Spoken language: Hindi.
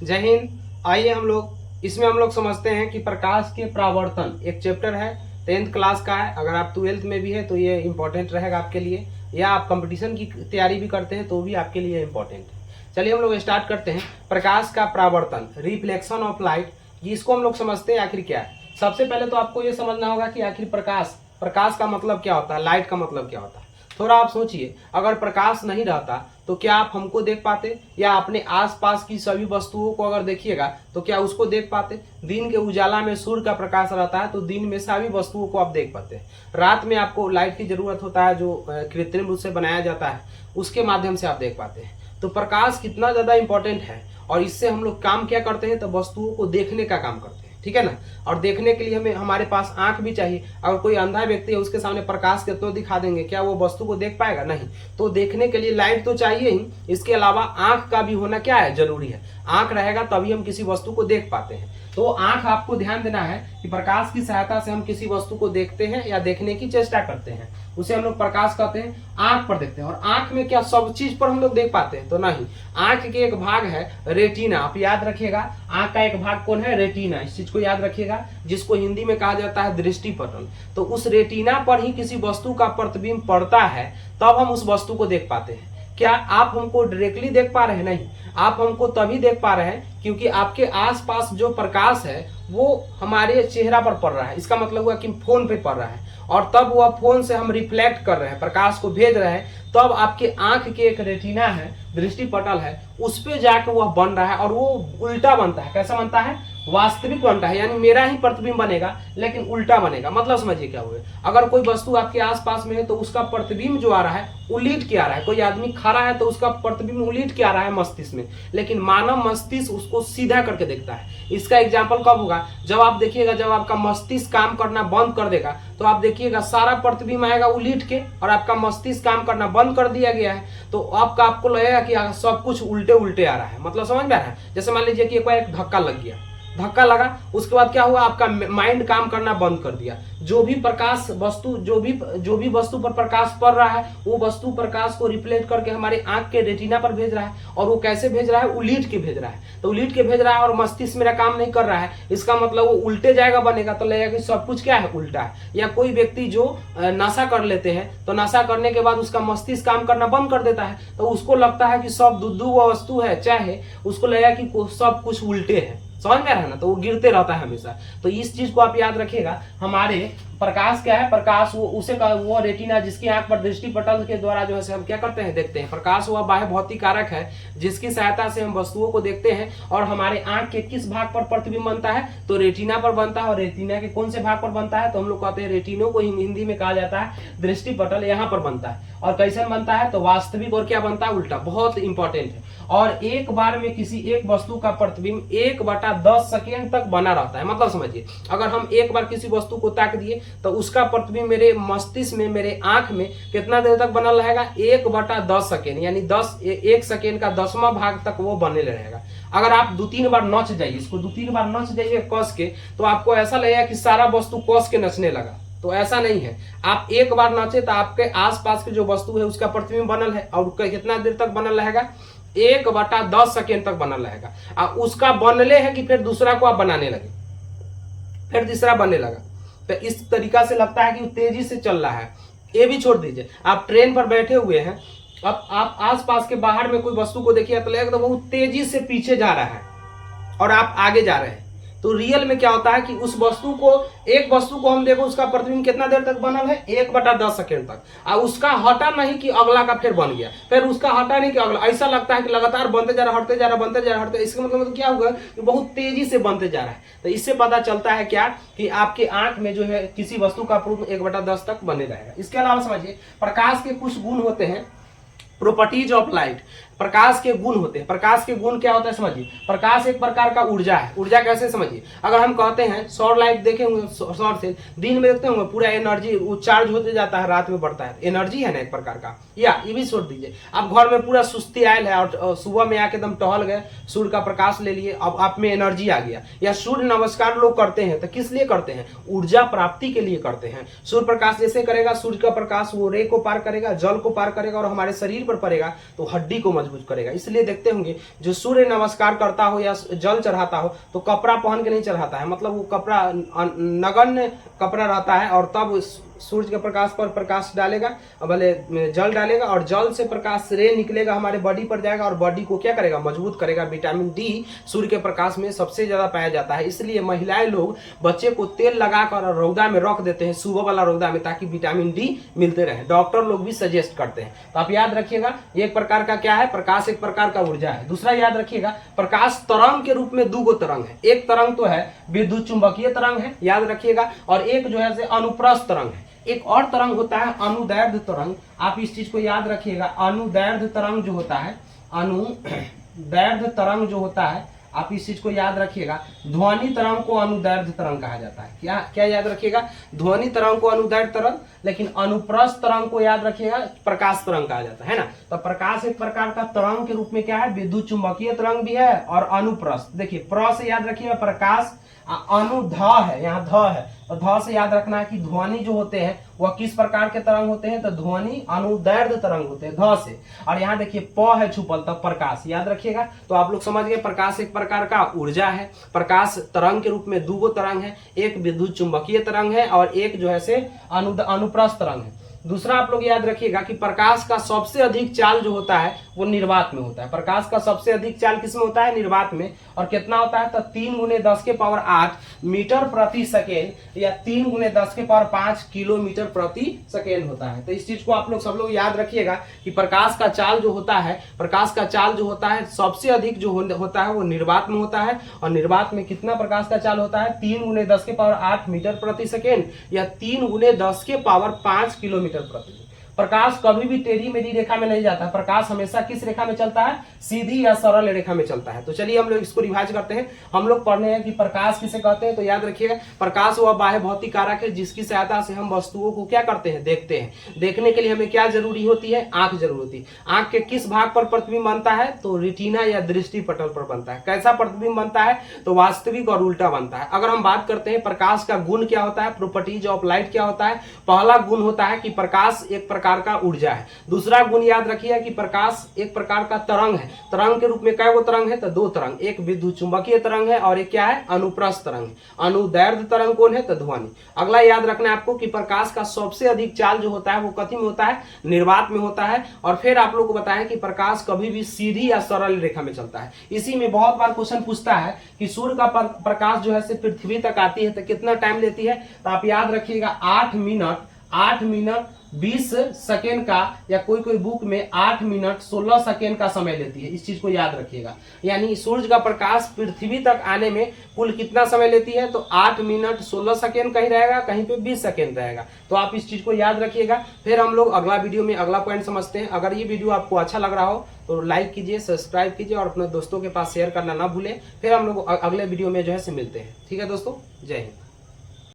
जय हिंद। आइए हम लोग इसमें समझते हैं कि प्रकाश के परावर्तन एक चैप्टर है, 10th क्लास का है। अगर आप 12th में भी है तो ये इंपॉर्टेंट रहेगा आपके लिए, या आप कंपटीशन की तैयारी भी करते हैं तो भी आपके लिए इंपॉर्टेंट है। चलिए हम लोग स्टार्ट करते हैं। प्रकाश का परावर्तन, रिफ्लेक्शन ऑफ लाइट, इसको हम लोग समझते हैं आखिर क्या है। सबसे पहले तो आपको ये समझना होगा कि आखिर प्रकाश का मतलब क्या होता है, लाइट का मतलब क्या होता है। थोड़ा आप सोचिए, अगर प्रकाश नहीं रहता तो क्या आप हमको देख पाते, या अपने आसपास की सभी वस्तुओं को अगर देखिएगा तो क्या उसको देख पाते। दिन के उजाला में सूर्य का प्रकाश रहता है तो दिन में सभी वस्तुओं को आप देख पाते हैं। रात में आपको लाइट की जरूरत होता है, जो कृत्रिम रूप से बनाया जाता है, उसके माध्यम से आप देख पाते हैं। तो प्रकाश कितना ज्यादा इंपॉर्टेंट है, और इससे हम लोग काम क्या करते हैं, तो वस्तुओं को देखने का काम करते हैं, ठीक है ना। और देखने के लिए हमें हमारे पास आंख भी चाहिए। अगर कोई अंधा व्यक्ति है, उसके सामने प्रकाश कितना दिखा देंगे, क्या वो वस्तु को देख पाएगा? नहीं। तो देखने के लिए लाइट तो चाहिए ही, इसके अलावा आंख का भी होना क्या है, जरूरी है। आंख रहेगा तभी हम किसी वस्तु को देख पाते हैं। तो आंख, आपको ध्यान देना है कि प्रकाश की सहायता से हम किसी वस्तु को देखते हैं या देखने की चेष्टा करते हैं, उसे हम लोग प्रकाश कहते हैं। आंख पर देखते हैं, और आंख में क्या सब चीज पर हम लोग देख पाते हैं? तो नहीं। आंख के एक भाग है रेटिना, आप याद रखिएगा। आंख का एक भाग कौन है? रेटिना। इस चीज को याद रखिएगा, जिसको हिंदी में कहा जाता है दृष्टि पटल। तो उस रेटिना पर ही किसी वस्तु का प्रतिबिंब पड़ता है, तब हम उस वस्तु को देख पाते हैं। क्या आप हमको डायरेक्टली देख पा रहे हैं? नहीं। आप हमको तभी देख पा रहे हैं क्योंकि आपके आसपास जो प्रकाश है वो हमारे चेहरा पर पड़ रहा है। इसका मतलब हुआ कि फोन पे पड़ रहा है, और तब वह फोन से हम रिफ्लेक्ट कर रहे हैं, प्रकाश को भेज रहे हैं। तब आपके आंख के एक रेटिना है, दृष्टि पटल है, उस पे जाकर वह बन रहा है, और वो उल्टा बनता है। कैसा बनता है? वास्तविक बनता है, यानी मेरा ही प्रतिबिंब बनेगा लेकिन उल्टा बनेगा। मतलब समझिए क्या हुआ। अगर कोई वस्तु आपके आसपास में है तो उसका प्रतिबिंब जो आ रहा है उलीट के आ रहा है। कोई आदमी खड़ा है तो उसका प्रतिबिंब उलीट के आ रहा है मस्तिष्क में, लेकिन मानव मस्तिष्क उसको सीधा करके देखता है। इसका एग्जाम्पल कब होगा? जब आप देखिएगा, जब आपका मस्तिष्क काम करना बंद कर देगा तो आप देखिएगा सारा प्रतिबिंब आएगा उलीट के, और आपका मस्तिष्क काम करना बंद कर दिया गया है तो आपको लगेगा कि सब कुछ उल्टे उल्टे आ रहा है। मतलब समझ में आ रहा है? जैसे मान लीजिए कि एक धक्का लग गया, धक्का लगा, उसके बाद क्या हुआ, आपका माइंड काम करना बंद कर दिया। जो भी प्रकाश वस्तु, जो भी वस्तु पर प्रकाश पड़ रहा है, वो वस्तु प्रकाश को रिफ्लेक्ट करके हमारे आंख के रेटिना पर भेज रहा है। और वो कैसे भेज रहा है? उलीट के भेज रहा है। तो उलीट के भेज रहा है और मस्तिष्क मेरा काम नहीं कर रहा है, इसका मतलब वो उल्टे जाएगा बनेगा, तो लगेगा कि सब कुछ क्या है, उल्टा है। या कोई व्यक्ति जो नशा कर लेते हैं, तो नशा करने के बाद उसका मस्तिष्क काम करना बंद कर देता है, तो उसको लगता है कि सब दुद्धू वस्तु है, चाहे उसको लगेगा कि सब कुछ उल्टे है। समझ में आ रहा है ना? तो वो गिरते रहता है हमेशा। तो इस चीज को आप याद रखिएगा। हमारे प्रकाश क्या है? प्रकाश वो रेटिना, जिसकी आंख पर दृष्टि पटल के द्वारा जो है हम क्या करते हैं, देखते हैं। प्रकाश वह बाह्य भौतिक कारक है जिसकी सहायता से हम वस्तुओं को देखते हैं। और हमारे आंख के किस भाग पर प्रतिबिंब बनता है? तो रेटिना पर बनता है। और रेटिना के कौन से भाग पर बनता है? तो हम लोग कहते हैं रेटिनो को हिंदी में कहा जाता है दृष्टि पटल, यहाँ पर बनता है। और कैसे बनता है? तो वास्तविक, और क्या बनता है? उल्टा। बहुत इंपॉर्टेंट है। और एक बार में किसी एक वस्तु का प्रतिबिंब 1/10 सेकेंड तक बना रहता है। मतलब समझिए, अगर हम एक बार किसी वस्तु को ताक दिए तो उसका प्रतिबिंब मेरे मस्तिष्क में, मेरे आंख में कितना देर तक बना रहेगा? 1/10 सेकेंड, यानी 1 सेकेंड का 10वां भाग तक वो बने रहेगा। अगर आप 2-3 बार नच जाइए, इसको 2-3 बार नच जाइए कस के, तो आपको ऐसा लगेगा कि सारा वस्तु कस के नचने लगा। तो ऐसा नहीं है। आप एक बार नाचे तो आपके आसपास की जो वस्तु है उसका प्रतिबिंब बनल है, और कितना देर तक बनल रहेगा? 1/10 सेकेंड तक बनल रहेगा। उसका बनले है कि फिर दूसरा को आप बनाने लगे, फिर तीसरा बनने लगा। तो इस तरीका से लगता है कि तेजी से चल रहा है। ये भी छोड़ दीजिए, आप ट्रेन पर बैठे हुए हैं, अब आप आसपास के बाहर में कोई वस्तु को देखिए तो लगेगा तो बहुत तेजी से पीछे जा रहा है और आप आगे जा रहे हैं। तो रियल में क्या होता है कि उस वस्तु को, एक वस्तु को हम देखो, उसका प्रतिबिंब कितना देर तक बनल है? 1/10 सेकेंड तक। और उसका हटा नहीं कि अगला का फिर बन गया, फिर उसका हटा नहीं कि अगला। ऐसा लगता है कि लगातार बनते जा रहा, हटते जा रहा, बनते जा रहा, हटते। इसका मतलब क्या हुआ कि बहुत तेजी से बनते जा रहा है। तो इससे पता चलता है क्या कि आपके आंख में जो है किसी वस्तु का प्रतिबिंब 1/10 तक बने रहेगा। इसके अलावा समझिए, प्रकाश के कुछ गुण होते हैं, प्रॉपर्टीज ऑफ लाइट। प्रकाश के गुण होते हैं। प्रकाश के गुण क्या होता है समझिए। प्रकाश एक प्रकार का ऊर्जा है। ऊर्जा कैसे समझिए, अगर हम कहते हैं सौर लाइट देखे होंगे, सौर सेल दिन में देखते होंगे, पूरा एनर्जी वो चार्ज होते जाता है, रात में बढ़ता है। एनर्जी है ना एक प्रकार का। या ये भी छोड़ दीजिए, आप घर में पूरा सुस्ती आयल है और सुबह में आके एकदम टहल गए, सूर्य का प्रकाश ले लिए, अब आप में एनर्जी आ गया। या सूर्य नमस्कार लोग करते हैं, तो किस लिए करते हैं? ऊर्जा प्राप्ति के लिए करते हैं। सूर्य प्रकाश जैसे करेगा, सूर्य का प्रकाश वो रे को पार करेगा, जल को पार करेगा और हमारे शरीर पर पड़ेगा तो हड्डी को मजबूत करेगा। इसलिए देखते होंगे जो सूर्य नमस्कार करता हो या जल चढ़ाता हो तो कपड़ा पहन के नहीं चढ़ाता है, मतलब वो कपड़ा नगण्य कपड़ा रहता है, और तब सूर्य के प्रकाश पर प्रकाश डालेगा, भले जल डालेगा और जल से प्रकाश रे निकलेगा, हमारे बॉडी पर जाएगा और बॉडी को क्या करेगा, मजबूत करेगा। विटामिन डी सूर्य के प्रकाश में सबसे ज्यादा पाया जाता है। इसलिए महिलाएं लोग बच्चे को तेल लगाकर रौदा में रख देते हैं, सुबह वाला रौदा में, ताकि विटामिन डी मिलते रहे। डॉक्टर लोग भी सजेस्ट करते हैं। तो आप याद रखिएगा, एक प्रकार का क्या है, प्रकाश एक प्रकार का ऊर्जा है। दूसरा याद रखिएगा, प्रकाश तरंग के रूप में 2 तरंग है। एक तरंग तो है विद्युत चुंबकीय तरंग है, याद रखिएगा, और एक जो है अनुप्रस्थ तरंग है। एक और तरंग होता है अनुदैर्ध्य तरंग, आप इस चीज को याद रखिएगा। अनुदैर्ध्य तरंग जो होता है, अनुदैर्ध्य तरंग जो होता है, आप इस चीज को याद रखिएगा। ध्वनि तरंग को अनुदैर्ध्य तरंग कहा जाता है। क्या क्या याद रखिएगा, ध्वनि तरंग को अनुदैर्ध्य तरंग, लेकिन अनुप्रस्थ तरंग को याद रखिएगा प्रकाश तरंग कहा जाता है ना। तो प्रकाश एक प्रकार का तरंग के रूप में क्या है, विद्युत चुंबकीय तरंग भी है और अनुप्रस्थ। देखिए प्र से याद रखिएगा प्रकाश, अनुध है, यहाँ ध है, और ध से याद रखना है कि ध्वनि जो होते हैं वह किस प्रकार के तरंग होते हैं, तो ध्वनि अनुदैर्ध्य तरंग होते हैं ध से। और यहाँ देखिए प है छुपल, तब प्रकाश, याद रखिएगा। तो आप लोग समझ गए, प्रकाश एक प्रकार का ऊर्जा है। प्रकाश तरंग के रूप में 2 तरंग है, एक विद्युत चुंबकीय तरंग है और एक जो है से अनुप्रस्थ तरंग है। दूसरा आप लोग याद रखिएगा कि प्रकाश का सबसे अधिक चाल जो होता है वो निर्वात में होता है। प्रकाश का सबसे अधिक चाल किसमें होता है, निर्वात में। और कितना होता है, तो 3 × 10⁸ मीटर प्रति सेकेंड या 3 × 10⁵ किलोमीटर प्रति सेकेंड होता है। तो इस चीज को आप लोग सब लोग याद रखिएगा कि प्रकाश का चाल जो होता है, प्रकाश का चाल जो होता है सबसे अधिक जो होता है वो निर्वात में होता है। और निर्वात में कितना प्रकाश का चाल होता है, 3 × 10⁸ मीटर प्रति सेकेंड या 3 × 10⁵ किलोमीटर प्रति। प्रकाश कभी भी टेढ़ी मेढ़ी रेखा में नहीं जाता, प्रकाश हमेशा किस रेखा में चलता है, सीधी या सरल रेखा में चलता है। तो चलिए हम लोग इसको रिवाइज करते हैं। हम लोग पढ़ने हैं कि प्रकाश किसे कहते हैं, तो याद रखिएगा प्रकाश वह बाह्य भौतिक कारक है जिसकी सहायता से हम वस्तुओं को क्या करते हैं, देखते हैं। देखने के लिए हमें क्या जरूरी होती है, आंख जरूरी होती है। आंख के किस भाग पर प्रतिबिंब बनता है, तो रेटिना या दृष्टि पटल पर बनता है। कैसा प्रतिबिंब बनता है, तो वास्तविक और उल्टा बनता है। अगर हम बात करते हैं प्रकाश का गुण क्या होता है, प्रॉपर्टीज ऑफ लाइट क्या होता है, पहला गुण होता है कि प्रकाश एक प्रकार का ऊर्जा है। दूसरा गुण याद रखिए कि प्रकाश एक प्रकार का तरंग है। तरंग के रूप में क्या वो तरंग है, तो 2 तरंग, एक विद्युत चुंबकीय तरंग है और एक क्या है, अनुप्रस्थ तरंग। अनुदैर्ध्य तरंग कौन है, तो ध्वनि। अगला याद रखना है आपको कि प्रकाश का सबसे अधिक चाल जो होता है वो कथी में होता है, निर्वात में होता है। और फिर आप लोग को बताया कि प्रकाश कभी भी सीधी या सरल रेखा में चलता है। इसी में बहुत बार क्वेश्चन पूछता है कि सूर्य का प्रकाश जो है से पृथ्वी तक आती है तो कितना टाइम लेती है, तो आप याद रखिएगा 8 मिनट 20 सेकेंड का, या कोई बुक में 8 मिनट 16 सेकेंड का समय लेती है। इस चीज को याद रखिएगा। यानी सूर्य का प्रकाश पृथ्वी तक आने में कुल कितना समय लेती है, तो 8 मिनट 16 सेकेंड कहीं रहेगा, कहीं पे 20 सेकेंड रहेगा। तो आप इस चीज को याद रखिएगा। फिर हम लोग अगला वीडियो में अगला पॉइंट समझते हैं। अगर ये वीडियो आपको अच्छा लग रहा हो तो लाइक कीजिए, सब्सक्राइब कीजिए और अपने दोस्तों के पास शेयर करना ना भूलें। फिर हम लोग अगले वीडियो में जो है से मिलते हैं। ठीक है दोस्तों, जय हिंद।